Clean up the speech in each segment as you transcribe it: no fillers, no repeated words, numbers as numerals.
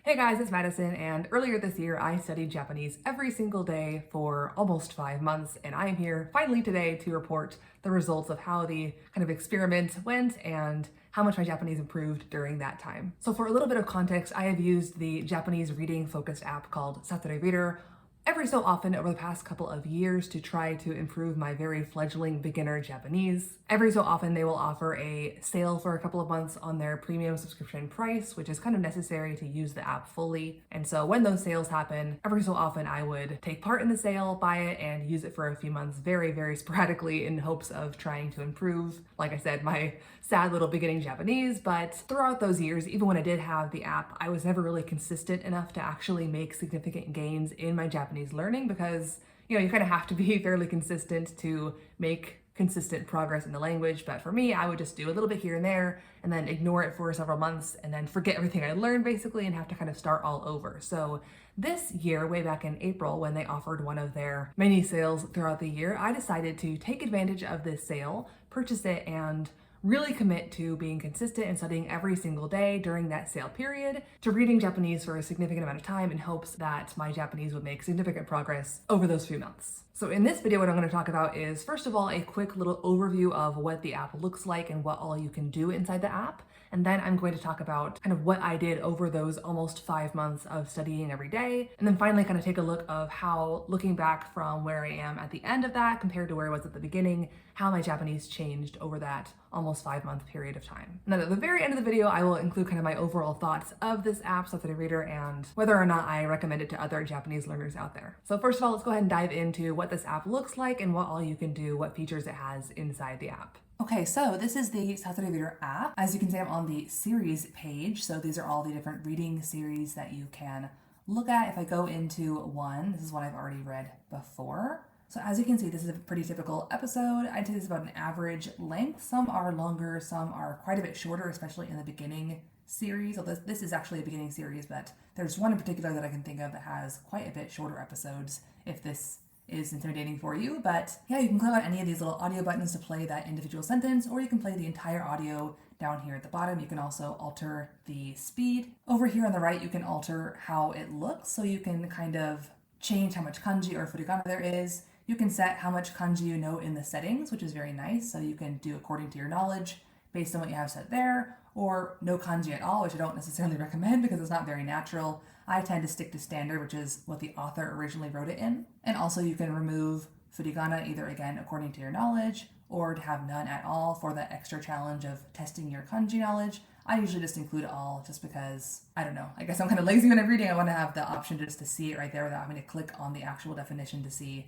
Hey guys, it's Madison, and earlier this year I studied Japanese every single day for almost 5 months, and I am here finally today to report the results of how the kind of experiment went and how much my Japanese improved during that time. So for a little bit of context, I have used the Japanese reading focused app called Satori Reader every so often over the past couple of years to try to improve my very fledgling beginner Japanese. Every so often they will offer a sale for a couple of months on their premium subscription price, which is kind of necessary to use the app fully. And so when those sales happen, every so often I would take part in the sale, buy it, and use it for a few months very sporadically in hopes of trying to improve, like I said, my sad little beginning Japanese. But throughout those years, even when I did have the app, I was never really consistent enough to actually make significant gains in my Japanese learning because, you kind of have to be fairly consistent to make consistent progress in the language. But for me, I would just do a little bit here and there and then ignore it for several months and then forget everything I learned basically and have to kind of start all over. So this year, way back in April, when they offered one of their mini sales throughout the year, I decided to take advantage of this sale, purchase it, and really commit to being consistent and studying every single day during that sale period, to reading Japanese for a significant amount of time in hopes that my Japanese would make significant progress over those few months. So in this video, what I'm going to talk about is, first of all, a quick little overview of what the app looks like and what all you can do inside the app. And then I'm going to talk about kind of what I did over those almost 5 months of studying every day. And then finally kind of take a look of how, looking back from where I am at the end of that compared to where I was at the beginning, how my Japanese changed over that almost 5-month period of time. And then at the very end of the video, I will include kind of my overall thoughts of this app, Satori Reader, and whether or not I recommend it to other Japanese learners out there. So first of all, let's go ahead and dive into what this app looks like and what all you can do, what features it has inside the app. Okay, so this is the Satori Reader app. As you can see, I'm on the series page. So these are all the different reading series that you can look at. If I go into one, this is one I've already read before. So as you can see, this is a pretty typical episode. I'd say this is about an average length. Some are longer, some are quite a bit shorter, especially in the beginning series. So this is actually a beginning series, but there's one in particular that I can think of that has quite a bit shorter episodes, if this is intimidating for you. But yeah, you can click on any of these little audio buttons to play that individual sentence, or you can play the entire audio down here at the bottom. You can also alter the speed. Over here on the right, you can alter how it looks. So you can kind of change how much kanji or furigana there is. You can set how much kanji you know in the settings, which is very nice. So you can do according to your knowledge based on what you have set there, or no kanji at all, which I don't necessarily recommend because it's not very natural. I tend to stick to standard, which is what the author originally wrote it in. And also you can remove furigana either, again, according to your knowledge, or to have none at all for that extra challenge of testing your kanji knowledge. I usually just include it all just because, I don't know, I guess I'm kind of lazy when I'm reading. I want to have the option just to see it right there without having to click on the actual definition to see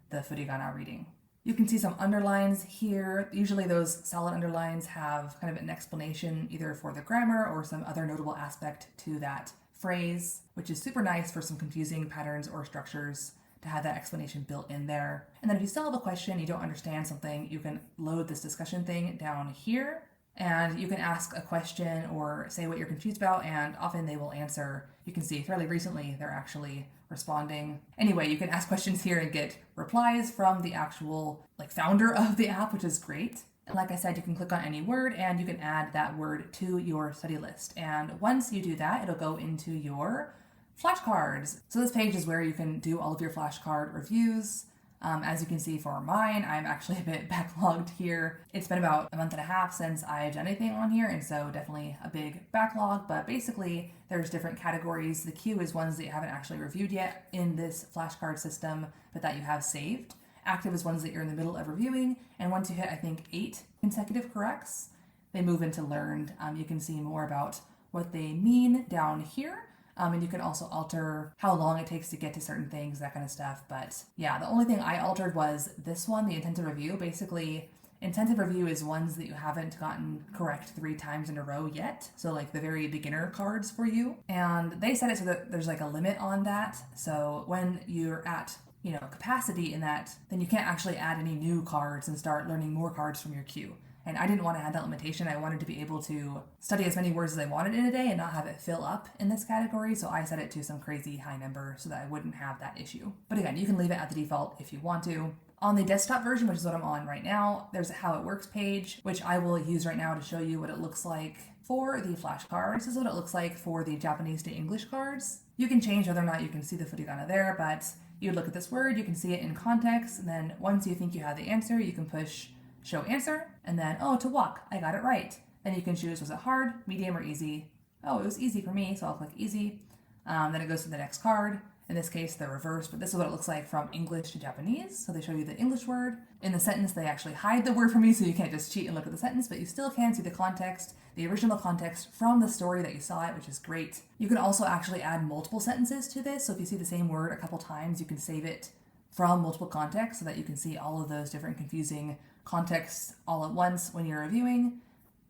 the furigana reading. You can see some underlines here. Usually those solid underlines have kind of an explanation either for the grammar or some other notable aspect to that phrase, which is super nice for some confusing patterns or structures to have that explanation built in there. And then if you still have a question, you don't understand something, you can load this discussion thing down here, and you can ask a question or say what you're confused about, and often they will answer. You can see fairly recently they're actually responding. Anyway, you can ask questions here and get replies from the actual founder of the app, which is great. And like I said, you can click on any word and you can add that word to your study list. And once you do that, it'll go into your flashcards. So this page is where you can do all of your flashcard reviews. As you can see for mine, I'm actually a bit backlogged here. It's been about a month and a half since I've done anything on here, and so definitely a big backlog, but basically there's different categories. The queue is ones that you haven't actually reviewed yet in this flashcard system, but that you have saved. Active is ones that you're in the middle of reviewing, and once you hit, I think, 8 consecutive corrects, they move into learned. You can see more about what they mean down here. And you can also alter how long it takes to get to certain things, that kind of stuff. But yeah, the only thing I altered was this one, the intensive review. Basically, intensive review is ones that you haven't gotten correct 3 times in a row yet. So the very beginner cards for you. And they set it so that there's a limit on that. So when you're at capacity in that, then you can't actually add any new cards and start learning more cards from your queue. And I didn't want to have that limitation. I wanted to be able to study as many words as I wanted in a day and not have it fill up in this category. So I set it to some crazy high number so that I wouldn't have that issue. But again, you can leave it at the default if you want to. On the desktop version, which is what I'm on right now, there's a how it works page, which I will use right now to show you what it looks like For the flashcards, this is what it looks like for the Japanese to English cards. You can change whether or not you can see the furigana there, but you would look at this word, you can see it in context, and then once you think you have the answer, you can push show answer, and then, oh, to walk, I got it right. Then you can choose, was it hard, medium, or easy? Oh, it was easy for me, so I'll click easy. Then it goes to the next card. In this case, the reverse, but this is what it looks like from English to Japanese. So they show you the English word. In the sentence, they actually hide the word for me, so you can't just cheat and look at the sentence, but you still can see the context, the original context from the story that you saw it, which is great. You can also actually add multiple sentences to this. So if you see the same word a couple times, you can save it from multiple contexts so that you can see all of those different confusing contexts all at once when you're reviewing.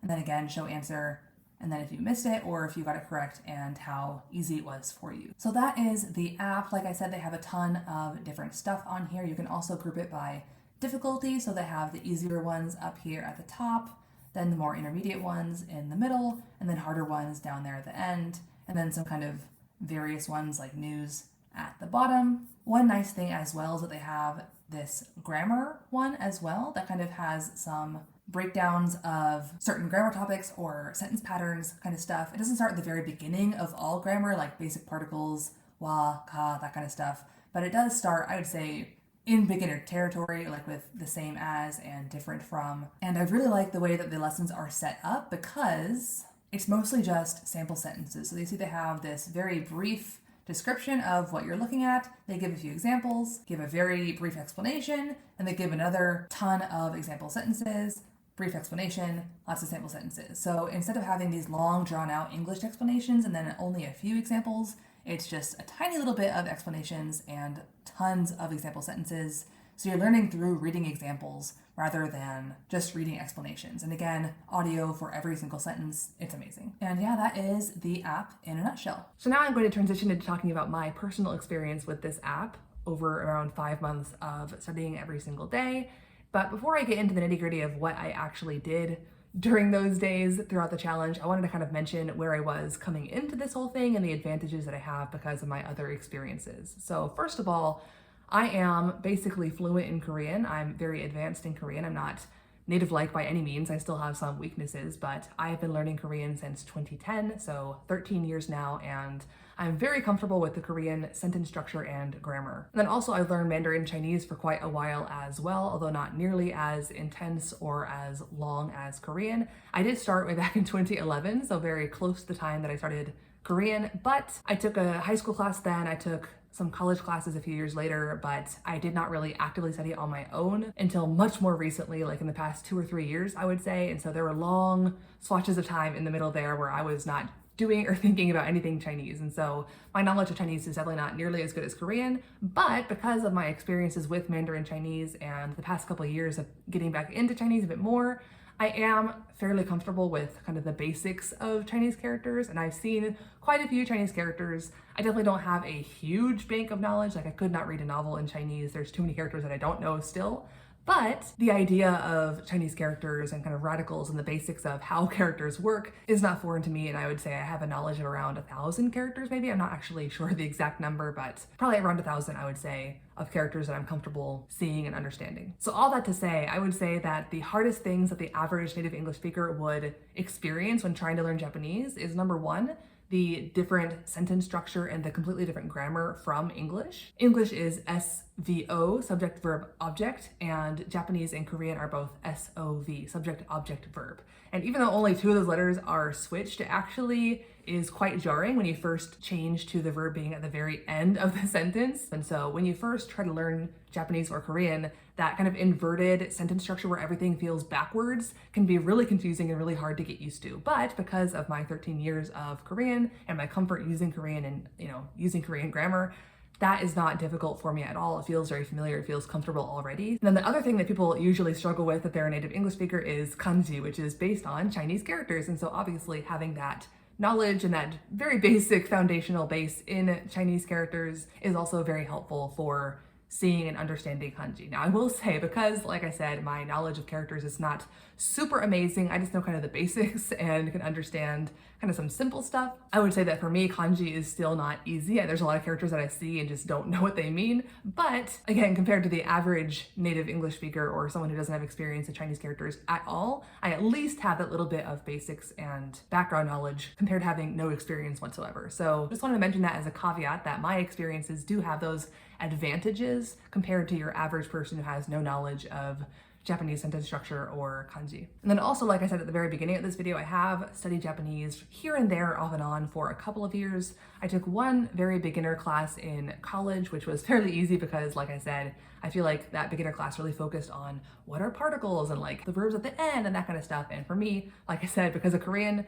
And then again, show answer, and then if you missed it or if you got it correct and how easy it was for you. So that is the app. Like I said, they have a ton of different stuff on here. You can also group it by difficulty. So they have the easier ones up here at the top, then the more intermediate ones in the middle, and then harder ones down there at the end, and then some kind of various ones like news at the bottom. One nice thing as well is that they have this grammar one as well that kind of has some breakdowns of certain grammar topics or sentence patterns kind of stuff. It doesn't start at the very beginning of all grammar, like basic particles, wa, ka, that kind of stuff, but it does start, I would say, in beginner territory, like with the same as and different from. And I really like the way that the lessons are set up because it's mostly just sample sentences. So you see they have this very brief description of what you're looking at. They give a few examples, give a very brief explanation, and they give another ton of example sentences, brief explanation, lots of sample sentences. So instead of having these long drawn out English explanations and then only a few examples, it's just a tiny little bit of explanations and tons of example sentences. So you're learning through reading examples rather than just reading explanations. And again, audio for every single sentence. It's amazing. And yeah, that is the app in a nutshell. So now I'm going to transition into talking about my personal experience with this app over around 5 months of studying every single day. But before I get into the nitty-gritty of what I actually did during those days throughout the challenge, I wanted to kind of mention where I was coming into this whole thing and the advantages that I have because of my other experiences. So first of all, I am basically fluent in Korean. I'm very advanced in Korean. I'm not native-like by any means. I still have some weaknesses, but I've been learning Korean since 2010, so 13 years now, and I'm very comfortable with the Korean sentence structure and grammar. And then also I learned Mandarin Chinese for quite a while as well, although not nearly as intense or as long as Korean. I did start way back in 2011, so very close to the time that I started Korean, but I took a high school class then, I took some college classes a few years later, but I did not really actively study it on my own until much more recently, like in the past 2 or 3 years, I would say. And so there were long swatches of time in the middle there where I was not doing or thinking about anything Chinese. And so my knowledge of Chinese is definitely not nearly as good as Korean, but because of my experiences with Mandarin Chinese and the past couple of years of getting back into Chinese a bit more, I am fairly comfortable with kind of the basics of Chinese characters, and I've seen quite a few Chinese characters. I definitely don't have a huge bank of knowledge, like I could not read a novel in Chinese. There's too many characters that I don't know still. But the idea of Chinese characters and kind of radicals and the basics of how characters work is not foreign to me, and I would say I have a knowledge of around 1,000 characters maybe. I'm not actually sure the exact number, but probably around 1,000 I would say of characters that I'm comfortable seeing and understanding. So all that to say, I would say that the hardest things that the average native English speaker would experience when trying to learn Japanese is number one, the different sentence structure and the completely different grammar from English. English is SVO, subject, verb, object, and Japanese and Korean are both SOV, subject, object, verb. And even though only 2 of those letters are switched, it actually is quite jarring when you first change to the verb being at the very end of the sentence. And so when you first try to learn Japanese or Korean, that kind of inverted sentence structure where everything feels backwards can be really confusing and really hard to get used to. But because of my 13 years of Korean and my comfort using Korean and, using Korean grammar, that is not difficult for me at all. It feels very familiar, it feels comfortable already. And then the other thing that people usually struggle with if they're a native English speaker is kanji, which is based on Chinese characters. And so obviously having that knowledge and that very basic foundational base in Chinese characters is also very helpful for seeing and understanding kanji. Now I will say, because like I said, my knowledge of characters is not super amazing, I just know kind of the basics and can understand kind of some simple stuff. I would say that for me, kanji is still not easy. There's a lot of characters that I see and just don't know what they mean. But again, compared to the average native English speaker or someone who doesn't have experience with Chinese characters at all, I at least have that little bit of basics and background knowledge compared to having no experience whatsoever. So just wanted to mention that as a caveat, that my experiences do have those advantages compared to your average person who has no knowledge of Japanese sentence structure or kanji. And then also, like I said at the very beginning of this video, I have studied Japanese here and there off and on for a couple of years. I took one very beginner class in college, which was fairly easy because, like I said, I feel like that beginner class really focused on what are particles and like the verbs at the end and that kind of stuff. And for me, like I said, because of Korean,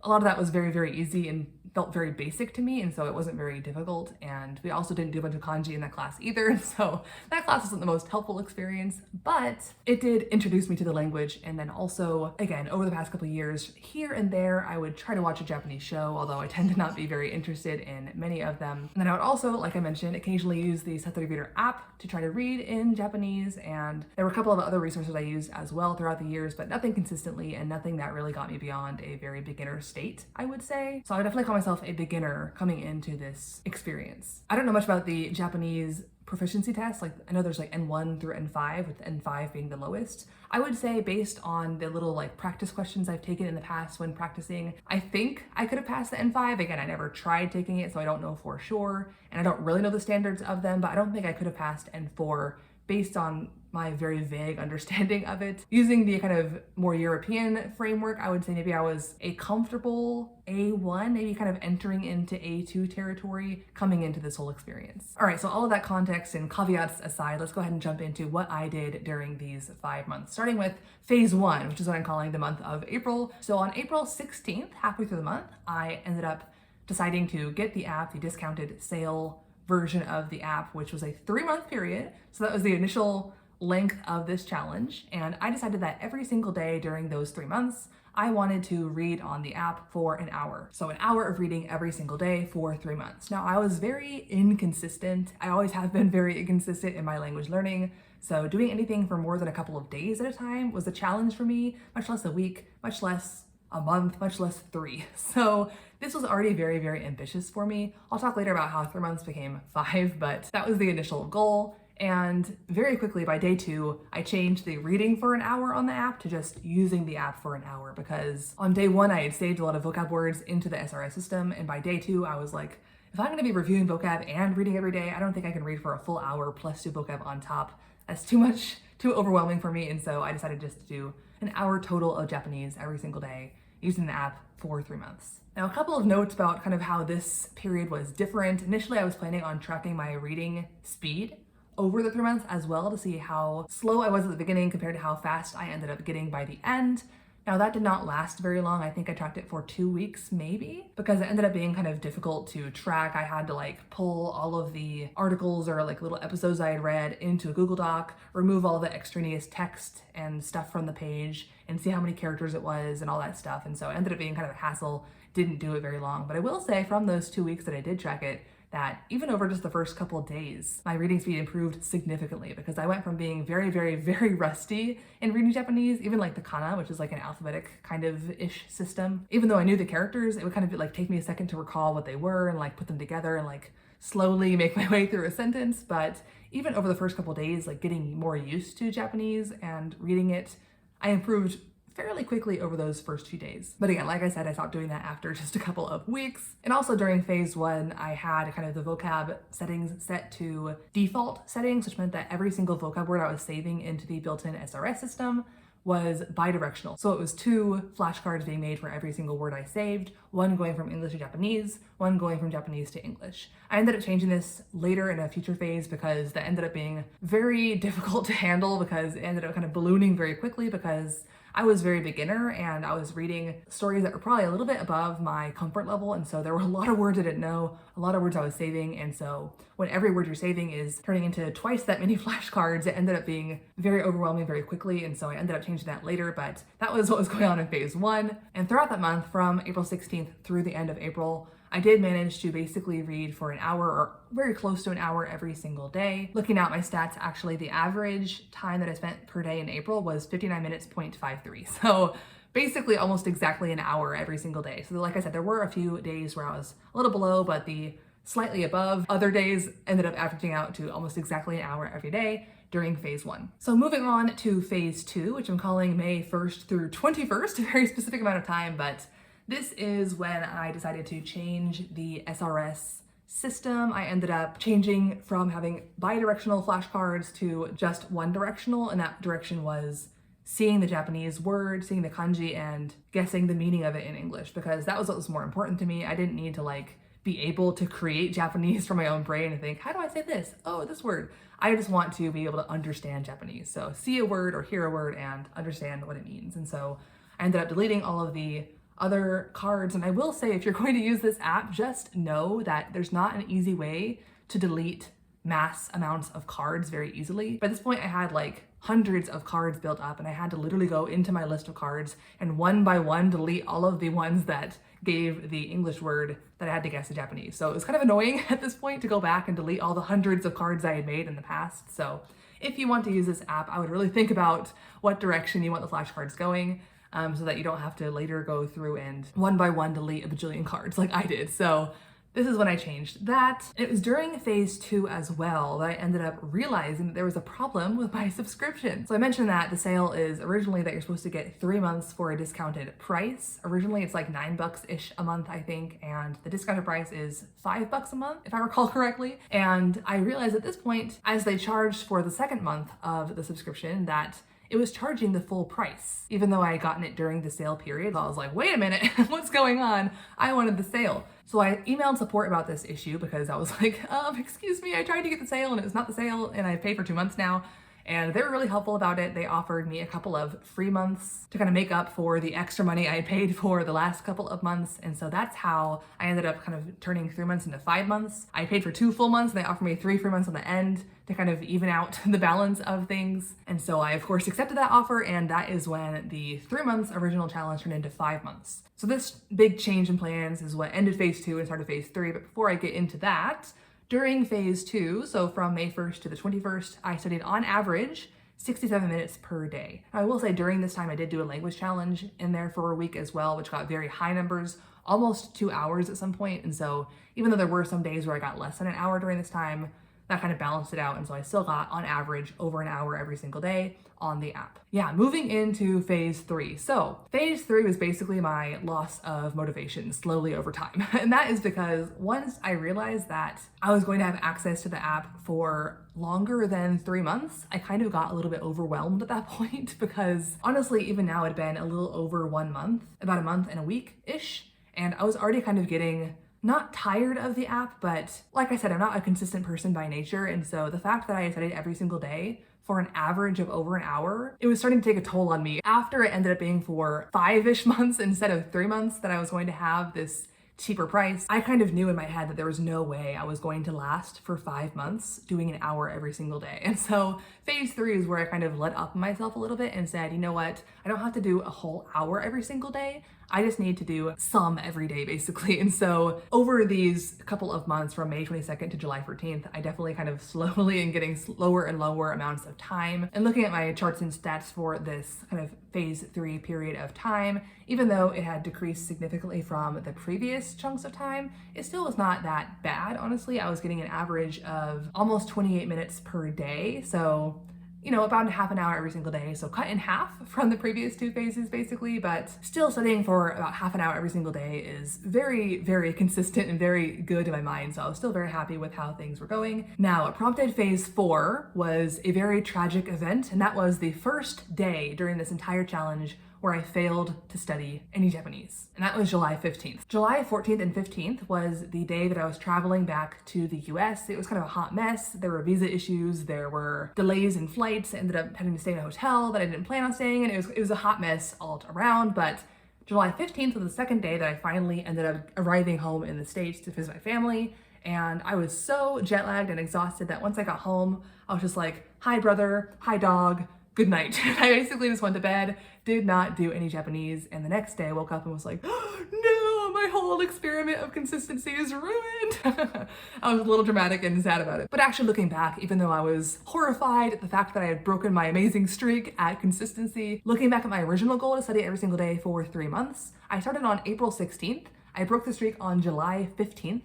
a lot of that was very, very easy and felt very basic to me, and so it wasn't very difficult. And we also didn't do a bunch of kanji in that class either, so that class wasn't the most helpful experience, but it did introduce me to the language. And then also, again, over the past couple of years, here and there, I would try to watch a Japanese show, although I tend to not be very interested in many of them. And then I would also, like I mentioned, occasionally use the Satori Reader app to try to read in Japanese, and there were a couple of other resources I used as well throughout the years, but nothing consistently and nothing that really got me beyond a very beginner state, I would say. So I would definitely call myself a beginner coming into this experience. I don't know much about the Japanese proficiency test. Like, I know there's like N1 through N5, with N5 being the lowest. I would say, based on the little like practice questions I've taken in the past when practicing, I think I could have passed the N5. Again, I never tried taking it, so I don't know for sure, and I don't really know the standards of them, but I don't think I could have passed N4 based on my very vague understanding of it. Using the kind of more European framework, I would say maybe I was a comfortable A1, maybe kind of entering into A2 territory coming into this whole experience. All right, so all of that context and caveats aside, let's go ahead and jump into what I did during these 5 months, starting with phase 1, which is what I'm calling the month of April. So on April 16th, halfway through the month, I ended up deciding to get the app, the discounted sale version of the app, which was a 3-month period. So that was the initial length of this challenge. And I decided that every single day during those 3 months, I wanted to read on the app for an hour. So an hour of reading every single day for 3 months. Now, I was very inconsistent. I always have been very inconsistent in my language learning. So doing anything for more than a couple of days at a time was a challenge for me, much less a week, much less a month, much less 3. So this was already very, very ambitious for me. I'll talk later about how 3 months became 5, but that was the initial goal. And very quickly by day 2, I changed the reading for an hour on the app to just using the app for an hour, because on day 1, I had saved a lot of vocab words into the SRS system. And by day 2, I was like, if I'm gonna be reviewing vocab and reading every day, I don't think I can read for a full hour plus do vocab on top. That's too much, too overwhelming for me. And so I decided just to do an hour total of Japanese every single day using the app for 3 months. Now, a couple of notes about kind of how this period was different. Initially, I was planning on tracking my reading speed over the 3 months as well to see how slow I was at the beginning compared to how fast I ended up getting by the end. Now, that did not last very long. I think I tracked it for 2 weeks maybe, because it ended up being kind of difficult to track. I had to like pull all of the articles or like little episodes I had read into a Google Doc, remove all the extraneous text and stuff from the page, and see how many characters it was and all that stuff. And so it ended up being kind of a hassle. Didn't do it very long. But I will say, from those 2 weeks that I did track it, that even over just the first couple of days, my reading speed improved significantly, because I went from being very, very, very rusty in reading Japanese, even like the kana, which is like an alphabetic kind of ish system. Even though I knew the characters, it would kind of like take me a second to recall what they were and like put them together and like slowly make my way through a sentence. But even over the first couple of days, like getting more used to Japanese and reading it, I improved fairly quickly over those first few days. But again, like I said, I stopped doing that after just a couple of weeks. And also during phase 1, I had kind of the vocab settings set to default settings, which meant that every single vocab word I was saving into the built-in SRS system was bidirectional. So it was 2 flashcards being made for every single word I saved, one going from English to Japanese, one going from Japanese to English. I ended up changing this later in a future phase because that ended up being very difficult to handle, because it ended up kind of ballooning very quickly, because I was very beginner and I was reading stories that were probably a little bit above my comfort level. And so there were a lot of words I didn't know, a lot of words I was saving. And so when every word you're saving is turning into twice that many flashcards, it ended up being very overwhelming very quickly. And so I ended up changing that later, but that was what was going on in phase 1. And throughout that month, from April 16th through the end of April, I did manage to basically read for an hour or very close to an hour every single day. Looking at my stats, actually the average time that I spent per day in April was 59 minutes, 0.53. So basically almost exactly an hour every single day. So like I said, there were a few days where I was a little below, but the slightly above other days ended up averaging out to almost exactly an hour every day during phase 1. So moving on to phase 2, which I'm calling May 1st through 21st, a very specific amount of time, but this is when I decided to change the SRS system. I ended up changing from having bidirectional flashcards to just one directional, and that direction was seeing the Japanese word, seeing the kanji, and guessing the meaning of it in English, because that was what was more important to me. I didn't need to like be able to create Japanese from my own brain and think, how do I say this? Oh, this word. I just want to be able to understand Japanese. So see a word or hear a word and understand what it means. And so I ended up deleting all of the other cards. And I will say, if you're going to use this app, just know that there's not an easy way to delete mass amounts of cards very easily. By this point, I had like hundreds of cards built up, and I had to literally go into my list of cards and one by one delete all of the ones that gave the English word that I had to guess in Japanese. So it was kind of annoying at this point to go back and delete all the hundreds of cards I had made in the past. So if you want to use this app, I would really think about what direction you want the flashcards going, so that you don't have to later go through and one by one delete a bajillion cards like I did. So this is when I changed that. It was during phase 2 as well that I ended up realizing that there was a problem with my subscription. So I mentioned that the sale is originally that you're supposed to get 3 months for a discounted price. Originally it's like $9-ish a month, I think, and the discounted price is $5 a month, if I recall correctly. And I realized at this point, as they charged for the second month of the subscription, that it was charging the full price, even though I had gotten it during the sale period. I was like, wait a minute, what's going on? I wanted the sale. So I emailed support about this issue because I was like, excuse me, I tried to get the sale and it was not the sale, and I paid for 2 months now. And they were really helpful about it. They offered me a couple of free months to kind of make up for the extra money I had paid for the last couple of months. And so that's how I ended up kind of turning 3 months into 5 months. I paid for 2 full months and they offered me 3 free months on the end to kind of even out the balance of things. And so I of course accepted that offer, and that is when the 3 months original challenge turned into 5 months. So this big change in plans is what ended phase 2 and started phase 3. But before I get into that, during phase 2, so from May 1st to the 21st, I studied on average 67 minutes per day. Now, I will say during this time I did do a language challenge in there for a week as well, which got very high numbers, almost 2 hours at some point. And so even though there were some days where I got less than an hour during this time, that kind of balanced it out. And so I still got on average over an hour every single day on the app. Yeah, moving into phase 3. So phase 3 was basically my loss of motivation slowly over time. And that is because once I realized that I was going to have access to the app for longer than 3 months, I kind of got a little bit overwhelmed at that point, because honestly, even now it'd been a little over 1 month, about a month and a week-ish. And I was already kind of getting not tired of the app, but like I said, I'm not a consistent person by nature. And so the fact that I studied every single day for an average of over an hour, it was starting to take a toll on me. After it ended up being for 5-ish months instead of 3 months that I was going to have this cheaper price, I kind of knew in my head that there was no way I was going to last for 5 months doing an hour every single day. And so phase 3 is where I kind of let up myself a little bit and said, you know what, I don't have to do a whole hour every single day. I just need to do some every day, basically. And so over these couple of months from May 22nd to July 14th, I definitely kind of slowly and getting lower and lower amounts of time. And looking at my charts and stats for this kind of phase 3 period of time, even though it had decreased significantly from the previous chunks of time, it still was not that bad, honestly. I was getting an average of almost 28 minutes per day. So you know, about half an hour every single day. So cut in half from the previous 2 phases basically, but still studying for about half an hour every single day is very, very consistent and very good in my mind. So I was still very happy with how things were going. Now, what prompted phase 4 was a very tragic event, and that was the first day during this entire challenge where I failed to study any Japanese. And that was July 15th. July 14th and 15th was the day that I was traveling back to the US. It was kind of a hot mess. There were visa issues, there were delays in flights. I ended up having to stay in a hotel that I didn't plan on staying in. It was a hot mess all around, but July 15th was the second day that I finally ended up arriving home in the States to visit my family. And I was so jet lagged and exhausted that once I got home, I was just like, hi brother, hi dog, good night. I basically just went to bed, did not do any Japanese, and the next day I woke up and was like, oh, no, my my whole experiment of consistency is ruined. I was a little dramatic and sad about it. But actually looking back, even though I was horrified at the fact that I had broken my amazing streak at consistency, looking back at my original goal to study every single day for 3 months, I started on April 16th. I broke the streak on July 15th.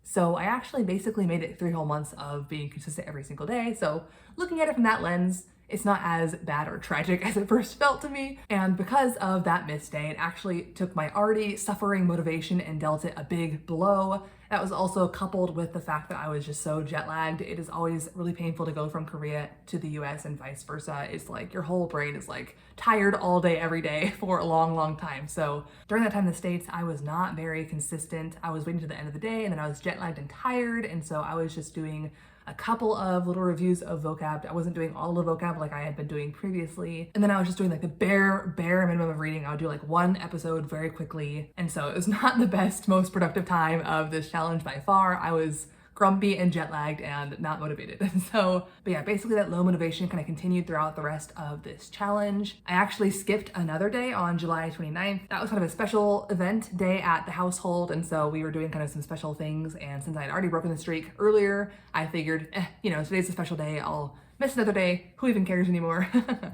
So I actually basically made it 3 whole months of being consistent every single day. So looking at it from that lens, it's not as bad or tragic as it first felt to me. And because of that missed day, it actually took my already suffering motivation and dealt it a big blow. That was also coupled with the fact that I was just so jet lagged. It is always really painful to go from Korea to the US and vice versa. It's like your whole brain is like tired all day, every day for a long, long time. So during that time in the States, I was not very consistent. I was waiting to the end of the day and then I was jet lagged and tired. And so I was just doing a couple of little reviews of vocab. I wasn't doing all the vocab like I had been doing previously. And then I was just doing like the bare minimum of reading. I would do like 1 episode very quickly. And so it was not the best, most productive time of this challenge by far. I was grumpy and jet lagged and not motivated. And so, but yeah, basically that low motivation kind of continued throughout the rest of this challenge. I actually skipped another day on July 29th. That was kind of a special event day at the household. And so we were doing kind of some special things. And since I had already broken the streak earlier, I figured, today's a special day. I'll miss another day. Who even cares anymore?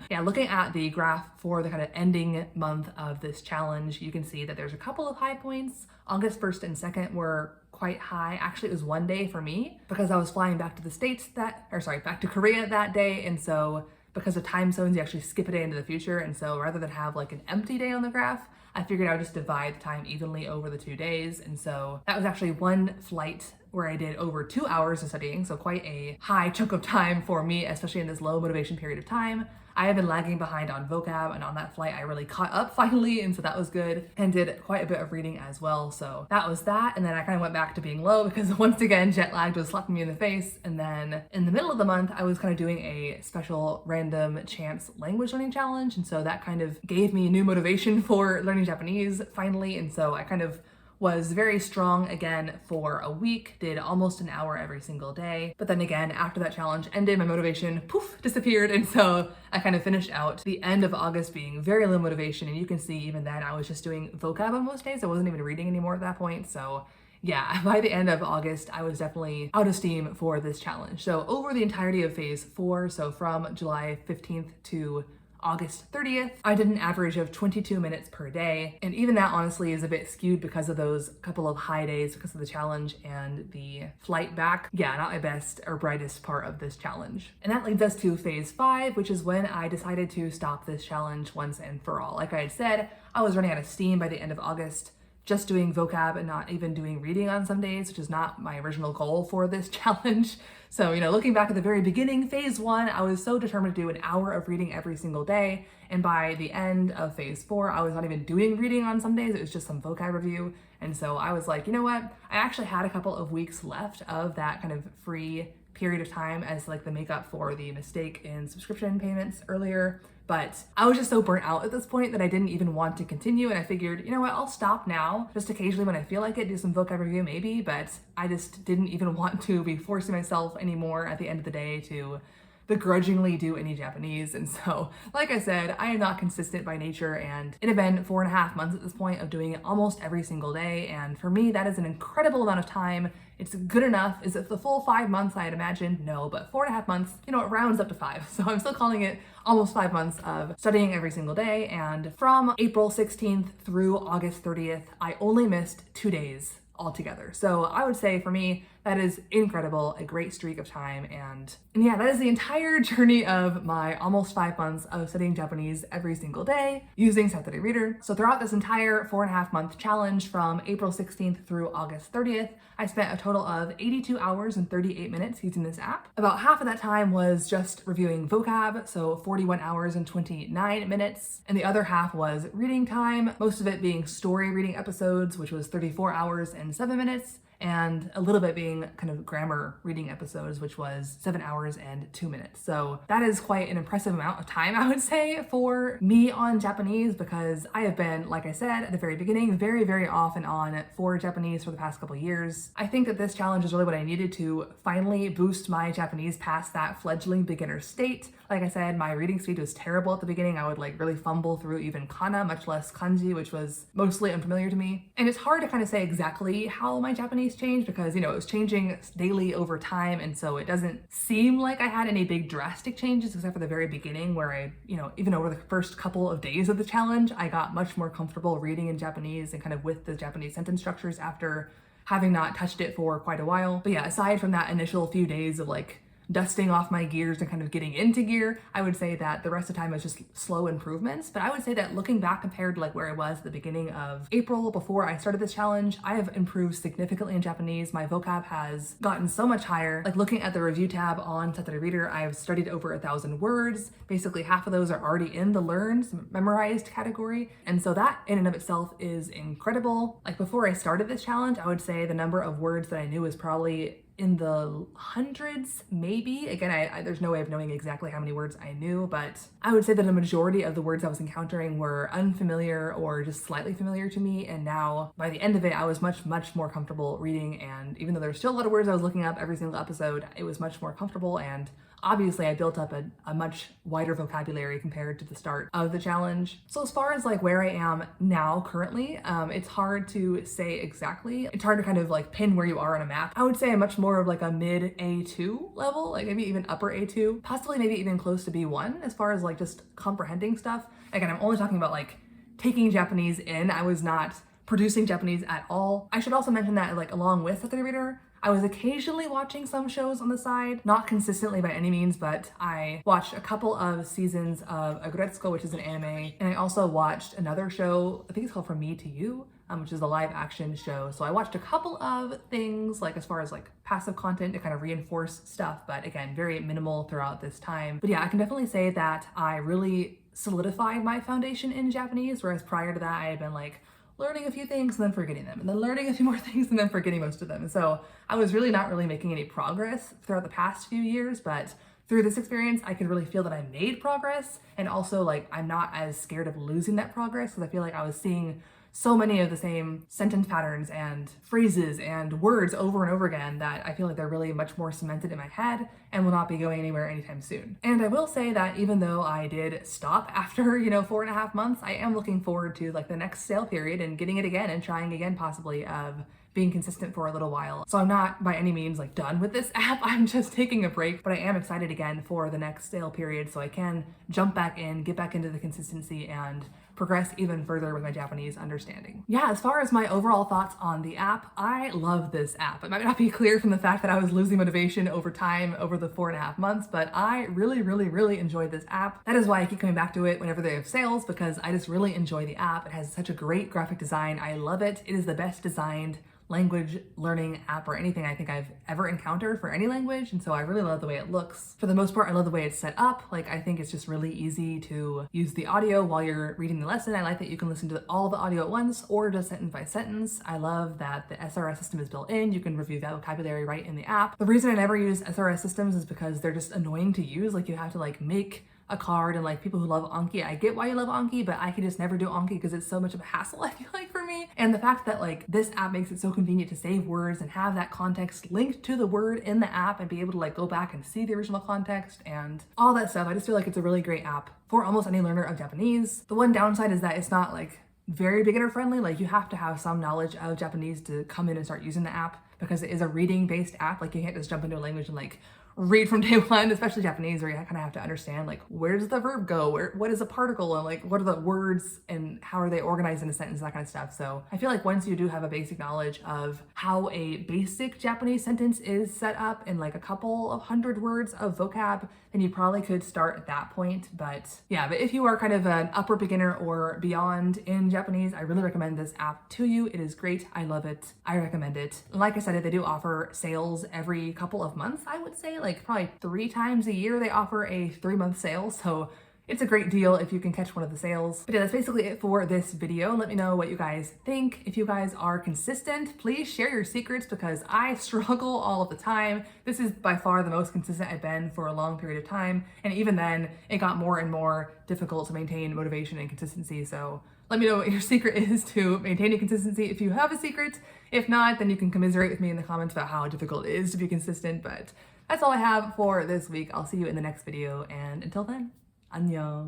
Yeah, looking at the graph for the kind of ending month of this challenge, you can see that there's a couple of high points. August 1st and 2nd were quite high. Actually, it was 1 day for me because I was flying back to the States back to Korea that day. And so because of time zones, you actually skip a day into the future. And so rather than have like an empty day on the graph, I figured I would just divide the time evenly over the 2 days. And so that was actually 1 flight where I did over 2 hours of studying. So quite a high chunk of time for me, especially in this low motivation period of time. I have been lagging behind on vocab, and on that flight I really caught up finally, and so that was good, and did quite a bit of reading as well. So that was that, and then I kind of went back to being low because once again jet lagged was slapping me in the face. And then in the middle of the month I was kind of doing a special random chance language learning challenge, and so that kind of gave me new motivation for learning Japanese finally. And so I kind of was very strong again for a week, did almost an hour every single day. But then again, after that challenge ended, my motivation poof disappeared. And so I kind of finished out the end of August being very low motivation. And you can see even then I was just doing vocab on most days. I wasn't even reading anymore at that point. So yeah, by the end of August, I was definitely out of steam for this challenge. So over the entirety of phase 4, so from July 15th to August 30th, I did an average of 22 minutes per day. And even that honestly is a bit skewed because of those couple of high days because of the challenge and the flight back. Yeah, not my best or brightest part of this challenge. And that leads us to phase 5, which is when I decided to stop this challenge once and for all. Like I had said, I was running out of steam by the end of August, just doing vocab and not even doing reading on some days, which is not my original goal for this challenge. So, looking back at the very beginning, phase 1, I was so determined to do an hour of reading every single day. And by the end of phase 4, I was not even doing reading on some days. It was just some vocab review. And so I was like, you know what? I actually had a couple of weeks left of that kind of free period of time as like the makeup for the mistake in subscription payments earlier. But I was just so burnt out at this point that I didn't even want to continue. And I figured, you know what, I'll stop now. Just occasionally when I feel like it, do some vocab review maybe, but I just didn't even want to be forcing myself anymore at the end of the day to begrudgingly do any Japanese. And so, like I said, I am not consistent by nature, and it had been 4.5 months at this point of doing it almost every single day. And for me, that is an incredible amount of time. It's good enough. Is it the full 5 months I had imagined? No, but 4.5 months, it rounds up to 5. So I'm still calling it almost 5 months of studying every single day. And from April 16th through August 30th, I only missed 2 days altogether. So I would say for me, that is incredible, a great streak of time. And yeah, that is the entire journey of my almost 5 months of studying Japanese every single day using Satori Reader. So throughout this entire 4.5 month challenge from April 16th through August 30th, I spent a total of 82 hours and 38 minutes using this app. About half of that time was just reviewing vocab, so 41 hours and 29 minutes. And the other half was reading time, most of it being story reading episodes, which was 34 hours and 7 minutes. and a little bit being kind of grammar reading episodes, which was 7 hours and 2 minutes. So that is quite an impressive amount of time, I would say, for me on Japanese, because I have been, like I said at the very beginning, very, very off and on for Japanese for the past couple years. I think that this challenge is really what I needed to finally boost my Japanese past that fledgling beginner state. Like I said, my reading speed was terrible at the beginning. I would like really fumble through even kana, much less kanji, which was mostly unfamiliar to me. And it's hard to kind of say exactly how my Japanese changed because, it was changing daily over time. And so it doesn't seem like I had any big drastic changes except for the very beginning where I, even over the first couple of days of the challenge, I got much more comfortable reading in Japanese and kind of with the Japanese sentence structures after having not touched it for quite a while. But yeah, aside from that initial few days of like dusting off my gears and kind of getting into gear, I would say that the rest of the time was just slow improvements. But I would say that looking back compared to like where I was at the beginning of April before I started this challenge, I have improved significantly in Japanese. My vocab has gotten so much higher. Like looking at the review tab on Satori Reader, I've studied over 1,000 words. Basically half of those are already in the learned, memorized category. And so that in and of itself is incredible. Like before I started this challenge, I would say the number of words that I knew was probably in the hundreds, maybe. Again, there's no way of knowing exactly how many words I knew, but I would say that a majority of the words I was encountering were unfamiliar or just slightly familiar to me. And now by the end of it, I was much, much more comfortable reading. And even though there's still a lot of words I was looking up every single episode, it was much more comfortable. And obviously I built up a much wider vocabulary compared to the start of the challenge. So as far as like where I am now currently, it's hard to say exactly. It's hard to kind of like pin where you are on a map. I would say I'm much more of like a mid A2 level, like maybe even upper A2, possibly maybe even close to B1 as far as like just comprehending stuff. Again, I'm only talking about like taking Japanese in. I was not producing Japanese at all. I should also mention that like along with Satori Reader, I was occasionally watching some shows on the side, not consistently by any means, but I watched a couple of seasons of Agretsuko, which is an anime, and I also watched another show, I think it's called From Me to You, which is a live action show. So I watched a couple of things like as far as like passive content to kind of reinforce stuff, but again, very minimal throughout this time. But yeah, I can definitely say that I really solidified my foundation in Japanese, whereas prior to that, I had been like, learning a few things and then forgetting them, and then learning a few more things and then forgetting most of them. And so I was really not making any progress throughout the past few years, but through this experience, I could really feel that I made progress. And also like, I'm not as scared of losing that progress because I feel like I was seeing so many of the same sentence patterns and phrases and words over and over again that I feel like they're really much more cemented in my head and will not be going anywhere anytime soon. And I will say that even though I did stop after, 4.5 months, I am looking forward to like the next sale period and getting it again and trying again possibly of being consistent for a little while. So I'm not by any means like done with this app. I'm just taking a break, but I am excited again for the next sale period so I can jump back in, get back into the consistency and progress even further with my Japanese understanding. Yeah, as far as my overall thoughts on the app, I love this app. It might not be clear from the fact that I was losing motivation over time over the 4.5 months, but I really, really, really enjoyed this app. That is why I keep coming back to it whenever they have sales, because I just really enjoy the app. It has such a great graphic design. I love it. It is the best designed language learning app or anything I think I've ever encountered for any language. And so I really love the way it looks. For the most part, I love the way it's set up. Like, I think it's just really easy to use the audio while you're reading the lesson. I like that you can listen to all the audio at once or just sentence by sentence. I love that the SRS system is built in. You can review that vocabulary right in the app. The reason I never use SRS systems is because they're just annoying to use. Like, you have to like make a card, and like people who love Anki, I get why you love Anki, but I can just never do Anki because it's so much of a hassle, I feel like, for me. And the fact that like this app makes it so convenient to save words and have that context linked to the word in the app and be able to like go back and see the original context and all that stuff. I just feel like it's a really great app for almost any learner of Japanese. The one downside is that it's not like very beginner friendly. Like, you have to have some knowledge of Japanese to come in and start using the app because it is a reading based app. Like, you can't just jump into a language and like read from day one, especially Japanese, where you kind of have to understand like, where does the verb go, what is a particle, and like what are the words and how are they organized in a sentence, that kind of stuff. So I feel like once you do have a basic knowledge of how a basic Japanese sentence is set up in like a couple of 100 words of vocab, then you probably could start at that point. But yeah, but if you are kind of an upper beginner or beyond in Japanese, I really recommend this app to you. It is great. I love it. I recommend it. Like I said, they do offer sales every couple of months, I would say. Like, probably 3 times a year they offer a 3-month sale. So It's a great deal if you can catch one of the sales. But yeah, that's basically it for this video. Let me know what you guys think. If you guys are consistent, please share your secrets because I struggle all of the time. This is by far the most consistent I've been for a long period of time. And even then, it got more and more difficult to maintain motivation and consistency. So let me know what your secret is to maintaining consistency if you have a secret. If not, then you can commiserate with me in the comments about how difficult it is to be consistent. But that's all I have for this week. I'll see you in the next video. And until then, 안녕.